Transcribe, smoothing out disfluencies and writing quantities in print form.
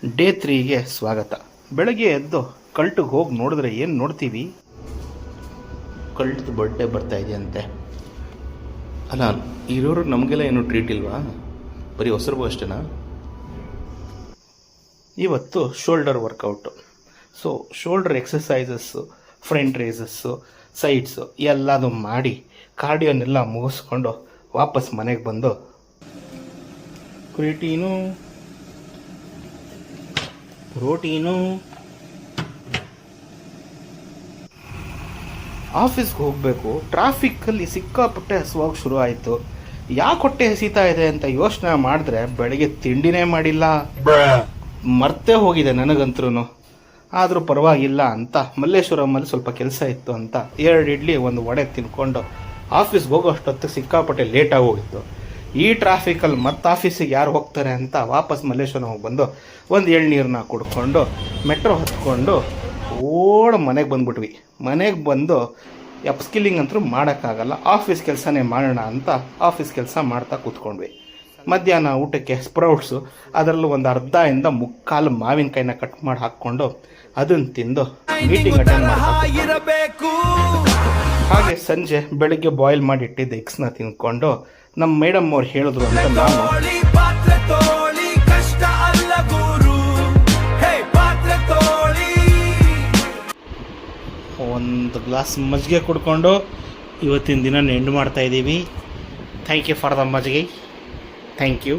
Day 3ಗೆ ಸ್ವಾಗತ. ಬೆಳಗ್ಗೆ ಎದ್ದು ಕಲ್ಟಿಗೆ ಹೋಗಿ ನೋಡಿದ್ರೆ ಏನು ನೋಡ್ತೀವಿ? ಕಲ್ಟ್ದು ಬರ್ಡೇ ಬರ್ತಾ ಇದೆಯಂತೆ. ಅಲ್ಲ, ಇರೋರು ನಮಗೆಲ್ಲ ಏನು ಟ್ರೀಟ್ ಇಲ್ವಾ? ಬರೀ ಹೊಸರಿಗೂ ಅಷ್ಟೇನಾ? ಇವತ್ತು shoulder workout. So shoulder exercises, front raises, sides ಎಲ್ಲದು ಮಾಡಿ ಕಾರ್ಡಿಯೋನೆಲ್ಲ ಮುಗಿಸ್ಕೊಂಡು ವಾಪಸ್ ಮನೆಗೆ ಬಂದು ಪ್ರೋಟೀನು ಆಫೀಸ್ಗೆ ಹೋಗಬೇಕು. ಟ್ರಾಫಿಕ್ಕಲ್ಲಿ ಸಿಕ್ಕಾಪಟ್ಟೆ ಹಸುವಾಗಿ ಶುರು ಆಯಿತು. ಯಾಕೆ ಹೊಟ್ಟೆ ಹಸಿತಾ ಇದೆ ಅಂತ ಯೋಚನೆ ಮಾಡಿದ್ರೆ ಬೆಳಗ್ಗೆ ತಿಂಡಿನೇ ಮಾಡಿಲ್ಲ, ಮರ್ತೇ ಹೋಗಿದೆ ನನಗಂತರೂ. ಆದರೂ ಪರವಾಗಿಲ್ಲ ಅಂತ ಮಲ್ಲೇಶ್ವರಮಲ್ಲಿ ಸ್ವಲ್ಪ ಕೆಲಸ ಇತ್ತು ಅಂತ 2 ಇಡ್ಲಿ 1 ವಡೆ ತಿನ್ಕೊಂಡು ಆಫೀಸ್ಗೆ ಹೋಗೋ ಅಷ್ಟೊತ್ತಿಗೆ ಸಿಕ್ಕಾಪಟ್ಟೆ ಲೇಟಾಗಿ ಹೋಗಿತ್ತು. ಈ ಟ್ರಾಫಿಕಲ್ಲಿ ಮತ್ತೆ ಆಫೀಸಿಗೆ ಯಾರು ಹೋಗ್ತಾರೆ ಅಂತ ವಾಪಸ್ ಮಲ್ಲೇಶ್ವರ ಹೋಗಿ ಬಂದು ಒಂದು ಎಳ್ನೀರನ್ನ ಕುಡ್ಕೊಂಡು ಮೆಟ್ರೋ ಹತ್ಕೊಂಡು ಮನೆಗೆ ಬಂದ್ಬಿಟ್ವಿ. ಮನೆಗೆ ಬಂದು ಅಪ್ಸ್ಕಿಲ್ಲಿಂಗ್ ಅಂತೂ ಮಾಡೋಕ್ಕಾಗಲ್ಲ, ಆಫೀಸ್ ಕೆಲಸನೇ ಮಾಡೋಣ ಅಂತ ಆಫೀಸ್ ಕೆಲಸ ಮಾಡ್ತಾ ಕೂತ್ಕೊಂಡ್ವಿ. ಮಧ್ಯಾಹ್ನ ಊಟಕ್ಕೆ ಸ್ಪ್ರೌಟ್ಸು, ಅದರಲ್ಲೂ ಒಂದು ಅರ್ಧದಿಂದ 3/4 ಮಾವಿನಕಾಯಿನ ಕಟ್ ಮಾಡಿ ಹಾಕ್ಕೊಂಡು ಅದನ್ನು ತಿಂದು ಮೀಟಿಂಗ್ ಅಟೆಂಡ್ ಮಾಡಬೇಕು. ಹಾಗೆ ಸಂಜೆ ಬೆಳಗ್ಗೆ ಬಾಯ್ಲ್ ಮಾಡಿ ಇಟ್ಟಿದ್ದ ಎಗ್ಸ್ನ ತಿನ್ಕೊಂಡು ನಮ್ಮ ಮೇಡಮ್ ಅವ್ರು ಹೇಳಿದ್ರು ಅಂತ ನಾನು ಒಂದು ಗ್ಲಾಸ್ ಮಜ್ಜಿಗೆ ಕುಡ್ಕೊಂಡು ಇವತ್ತಿನ ದಿನ ಎಂಡ್ ಮಾಡ್ತಾ ಇದ್ದೀವಿ. ಥ್ಯಾಂಕ್ ಯು ಫಾರ್ ದ ಮಜ್ಜಿಗೆ. Thank you.